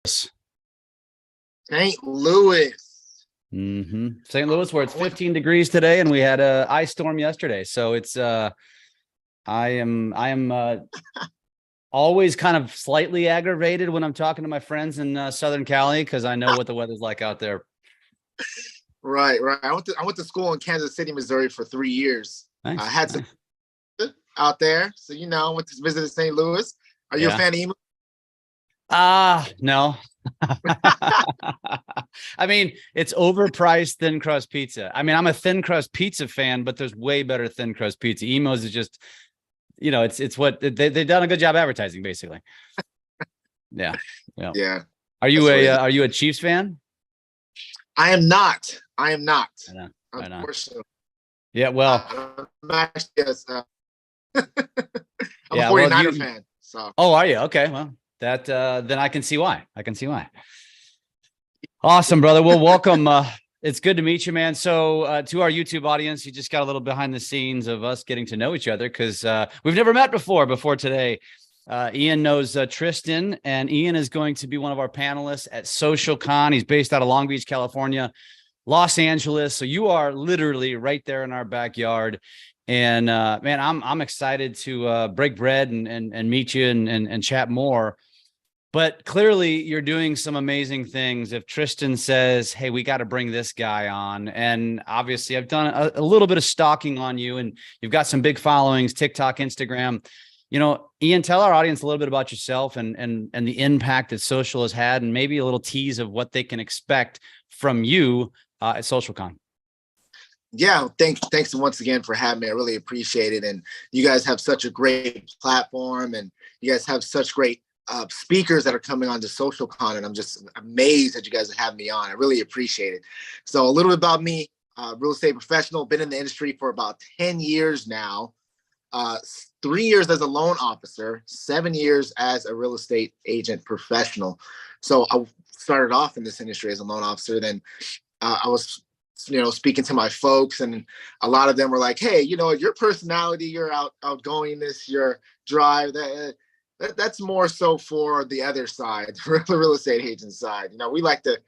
St. Louis. St. Louis, where it's 15 degrees today, and we had a ice storm yesterday. So it's I am always kind of slightly aggravated when I'm talking to my friends in Southern Cali, because I know what the weather's like out there. Right. I went to school in Kansas City, Missouri for 3 years. Nice, I had some out there, so I went to visit St. Louis. Are you a fan of emo? No. I mean, it's overpriced thin crust pizza. I mean, I'm a thin crust pizza fan, but there's way better thin crust pizza. Emos is just, it's what they've done a good job advertising, basically. Yeah. Are you a Chiefs fan? I am not. I know. Unfortunately. Yeah. Well, I'm actually I'm a 49er fan. So. Oh, are you? Okay. Well, that then I can see why. Awesome, brother. Well, welcome. It's good to meet you, man. So to our YouTube audience, you just got a little behind the scenes of us getting to know each other, because we've never met before today. Ian knows Tristan, and Ian is going to be one of our panelists at SocialCon. He's based out of Long Beach, California, Los Angeles. So you are literally right there in our backyard. And man, I'm excited to break bread and meet you and chat more. But clearly you're doing some amazing things. If Tristan says, hey, we got to bring this guy on. And obviously I've done a little bit of stalking on you, and you've got some big followings, TikTok, Instagram. Ian, tell our audience a little bit about yourself and the impact that social has had, and maybe a little tease of what they can expect from you at SocialCon. Yeah, thanks once again for having me. I really appreciate it. And you guys have such a great platform, and you guys have such great speakers that are coming on to SocialCon, and I'm just amazed that you guys are having me on. I really appreciate it. So a little bit about me, real estate professional, been in the industry for about 10 years now, 3 years as a loan officer, 7 years as a real estate agent professional. So I started off in this industry as a loan officer. Then I was speaking to my folks, and a lot of them were like, hey, your personality, your outgoingness, your drive, that's more so for the other side, for the real estate agent side. We like to,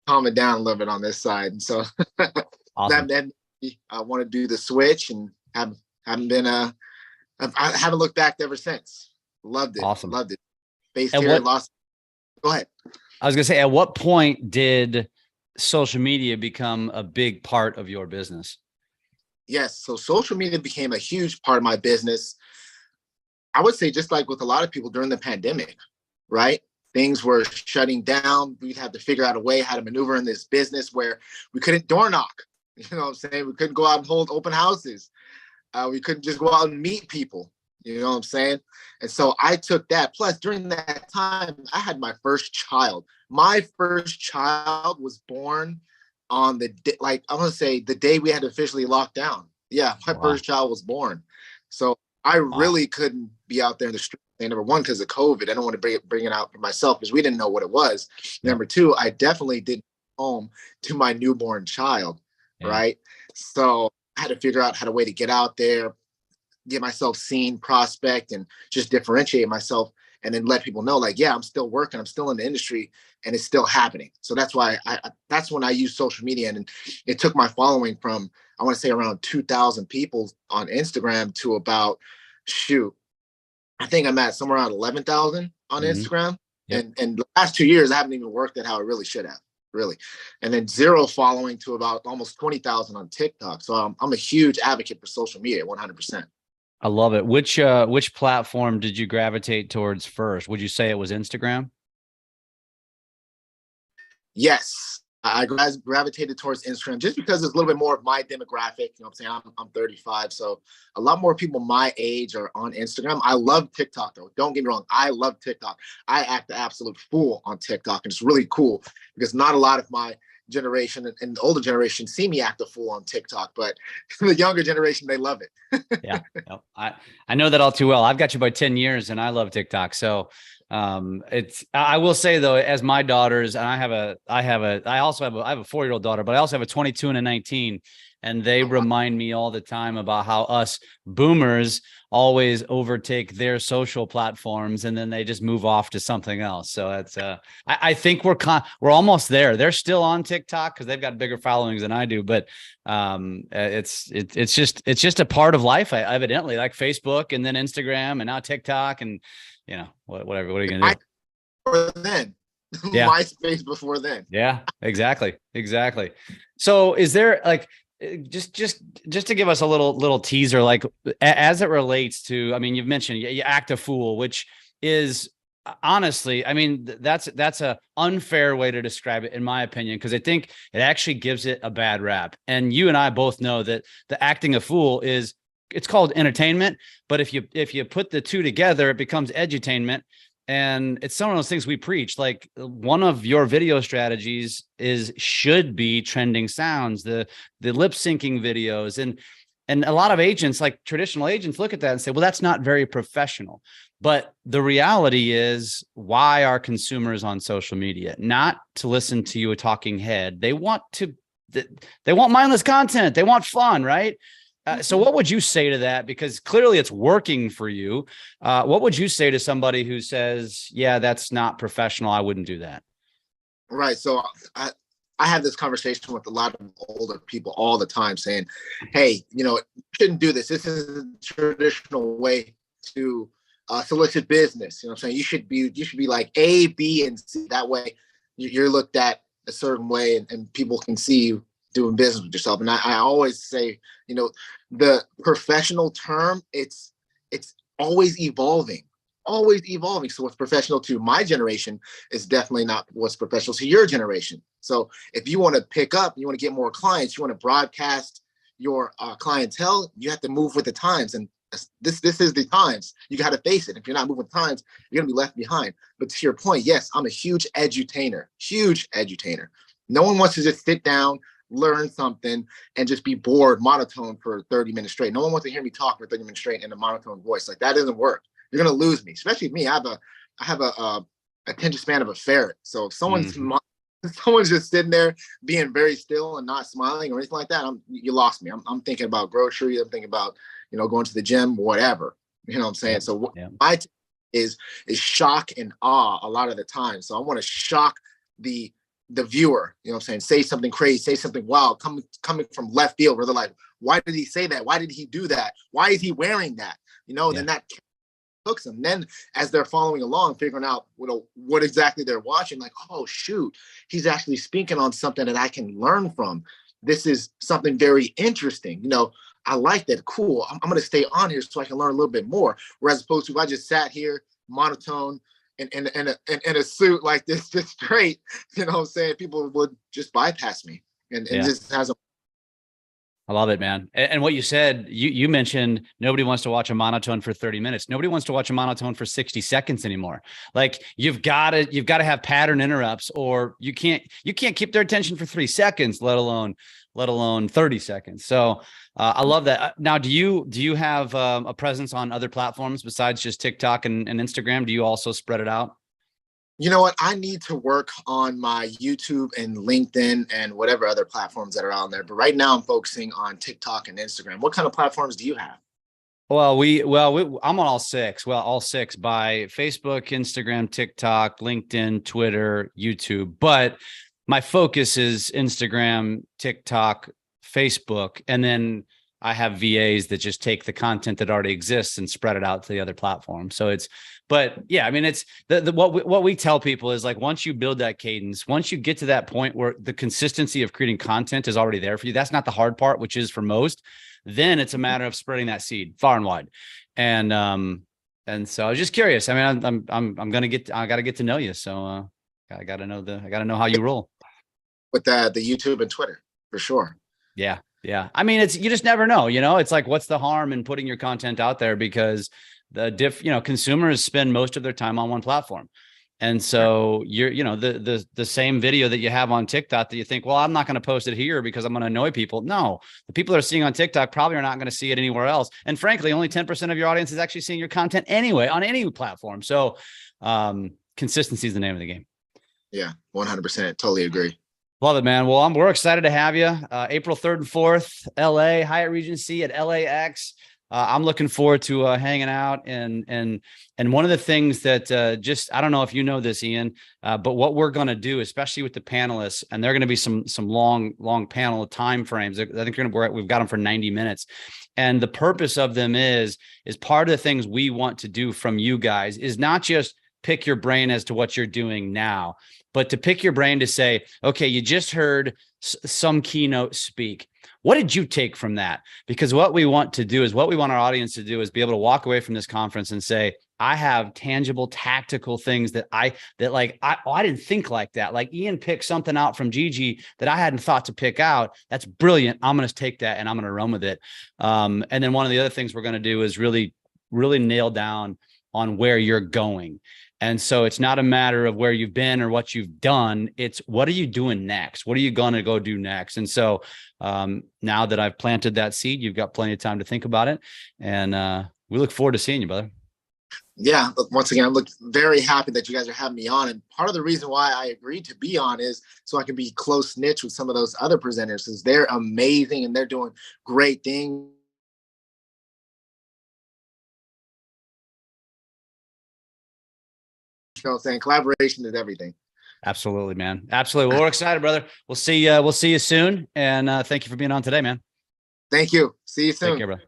calm it down a little bit on this side. And so awesome. I want to do the switch, and I haven't looked back ever since. Loved it. Awesome. Loved it. Based here in Los. Go ahead. I was going to say, at what point did social media become a big part of your business? Yes. So social media became a huge part of my business. I would say, just like with a lot of people during the pandemic, right? Things were shutting down. We'd have to figure out a way how to maneuver in this business where we couldn't door knock. You know what I'm saying? We couldn't go out and hold open houses. We couldn't just go out and meet people. You know what I'm saying? And so I took that. Plus, during that time, I had my first child. My first child was born on the day, the day we had officially locked down. Yeah, my first child was born. So I really couldn't be out there in the street. Number one, because of COVID. I don't want to bring it out for myself, because we didn't know what it was. Yeah. Number two, I definitely didn't go home to my newborn child, right? So I had to figure out how to way to get out there, get myself seen, prospect, and just differentiate myself, and then let people know, like, yeah, I'm still working, I'm still in the industry, and it's still happening. So that's why that's when I use social media, and it took my following from, I want to say, around 2,000 people on Instagram to about, I think I'm at somewhere around 11,000 on Instagram. Yep. And the last 2 years, I haven't even worked at how I really should have, really. And then 0 following to about almost 20,000 on TikTok. So I'm a huge advocate for social media, 100%. I love it. Which platform did you gravitate towards first? Would you say it was Instagram? Yes. I gravitated towards Instagram just because it's a little bit more of my demographic. You know what I'm saying? I'm 35. So a lot more people my age are on Instagram. I love TikTok, though. Don't get me wrong. I love TikTok. I act the absolute fool on TikTok. And it's really cool because not a lot of my generation and the older generation see me act a fool on TikTok, but the younger generation, they love it. Yeah. I know that all too well. I've got you by 10 years and I love TikTok. So I will say though, as my daughters, and I have a 4-year-old daughter, but I also have a 22 and a 19. And they remind me all the time about how us boomers always overtake their social platforms and then they just move off to something else. So it's I think we're almost there. They're still on TikTok because they've got bigger followings than I do, but it's just a part of life, evidently, like Facebook and then Instagram and now TikTok and whatever. What are you gonna do? Or then. Yeah. MySpace before then. Yeah, exactly. So is there like just to give us a little teaser, like as it relates to, I mean, you've mentioned you act a fool, which is honestly, I mean, that's a unfair way to describe it, in my opinion, because I think it actually gives it a bad rap. And you and I both know that the acting a fool it's called entertainment, but if you put the two together, it becomes edutainment. And it's some of those things we preach. Like one of your video strategies should be trending sounds, the lip syncing videos. And a lot of agents, like traditional agents, look at that and say, well, that's not very professional. But the reality is, why are consumers on social media? Not to listen to you, a talking head. They want mindless content. They want fun, right? So what would you say to that? Because clearly it's working for you. What would you say to somebody who says, yeah, that's not professional, I wouldn't do that? Right. So I have this conversation with a lot of older people all the time saying, hey, you shouldn't do this. This is a traditional way to solicit business. You know what I'm saying? You should be like A, B, and C. That way you're looked at a certain way and people can see you doing business with yourself. And I always say, the professional term, it's always evolving. So what's professional to my generation is definitely not what's professional to your generation. So if you want to pick up, you want to get more clients, you want to broadcast your clientele, you have to move with the times. And this is the times. You got to face it. If you're not moving with the times, you're going to be left behind. But to your point, yes, I'm a huge edutainer. No one wants to just sit down, learn something, and just be bored, monotone for 30 minutes straight. No one wants to hear me talk for 30 minutes straight in a monotone voice. Like, that doesn't work. You're going to lose me, especially me. I have a attention span of a ferret. So if someone's just sitting there being very still and not smiling or anything like that, you lost me. I'm thinking about groceries. I'm thinking about, going to the gym, whatever. You know what I'm saying? So my is shock and awe a lot of the time. So I want to shock the viewer, you know what I'm saying? Say something crazy, say something wild, coming from left field, where they're like, why did he say that? Why did he do that? Why is he wearing that? Then that hooks them. Then as they're following along, figuring out what exactly they're watching, like, oh shoot, he's actually speaking on something that I can learn from. This is something very interesting. I like that. Cool. I'm going to stay on here so I can learn a little bit more. Whereas opposed to if I just sat here monotone in a suit like this, just straight, you know what I'm saying, people would just bypass me. And just has a I love it, man. And what you said, you mentioned nobody wants to watch a monotone for 30 minutes. Nobody wants to watch a monotone for 60 seconds anymore. Like you've got to have pattern interrupts, or you can't keep their attention for 3 seconds, let alone 30 seconds. So I love that. Now, do you have a presence on other platforms besides just TikTok and Instagram? Do you also spread it out? You know what? I need to work on my YouTube and LinkedIn and whatever other platforms that are out there. But right now I'm focusing on TikTok and Instagram. What kind of platforms do you have? Well, I'm on all six. Well, all six by Facebook, Instagram, TikTok, LinkedIn, Twitter, YouTube. But my focus is Instagram, TikTok, Facebook, and then I have VAs that just take the content that already exists and spread it out to the other platforms. So but yeah, I mean, it's what we tell people is like, once you build that cadence, once you get to that point where the consistency of creating content is already there for you, that's not the hard part, which is for most, then it's a matter of spreading that seed far and wide. And so I was just curious. I mean, I got to get to know you. So I got to know how you roll with the YouTube and Twitter for sure. Yeah. Yeah. I mean, you just never know, it's like, what's the harm in putting your content out there? Because consumers spend most of their time on one platform. And so the same video that you have on TikTok that you think, well, I'm not going to post it here because I'm going to annoy people. No, the people that are seeing on TikTok probably are not going to see it anywhere else. And frankly, only 10% of your audience is actually seeing your content anyway on any platform. So consistency is the name of the game. Yeah, 100%. Totally agree. Love it, man. Well, we're excited to have you. April 3rd and 4th, LA, Hyatt Regency at LAX. I'm looking forward to hanging out. And one of the things that I don't know if you know this, Ian, but what we're going to do, especially with the panelists, and they're going to be some long panel time frames. I think we've got them for 90 minutes. And the purpose of them is part of the things we want to do from you guys is not just pick your brain as to what you're doing now, but to pick your brain to say, okay, you just heard some keynote speak. What did you take from that? Because what we want our audience to do is be able to walk away from this conference and say, I have tangible, tactical things that I didn't think like that. Like Ian picked something out from Gigi that I hadn't thought to pick out. That's brilliant. I'm going to take that and I'm going to run with it. And then one of the other things we're going to do is really, really nail down on where you're going. And so it's not a matter of where you've been or what you've done. It's what are you doing next? What are you going to go do next? And so now that I've planted that seed, you've got plenty of time to think about it. And we look forward to seeing you, brother. Yeah, once again, I'm very happy that you guys are having me on. And part of the reason why I agreed to be on is so I can be close knit with some of those other presenters, because they're amazing and they're doing great things. You know what I'm saying? Collaboration is everything. Absolutely, man. Absolutely. Well, we're excited, brother. We'll see you soon. And thank you for being on today, man. Thank you. See you soon. Take care, brother.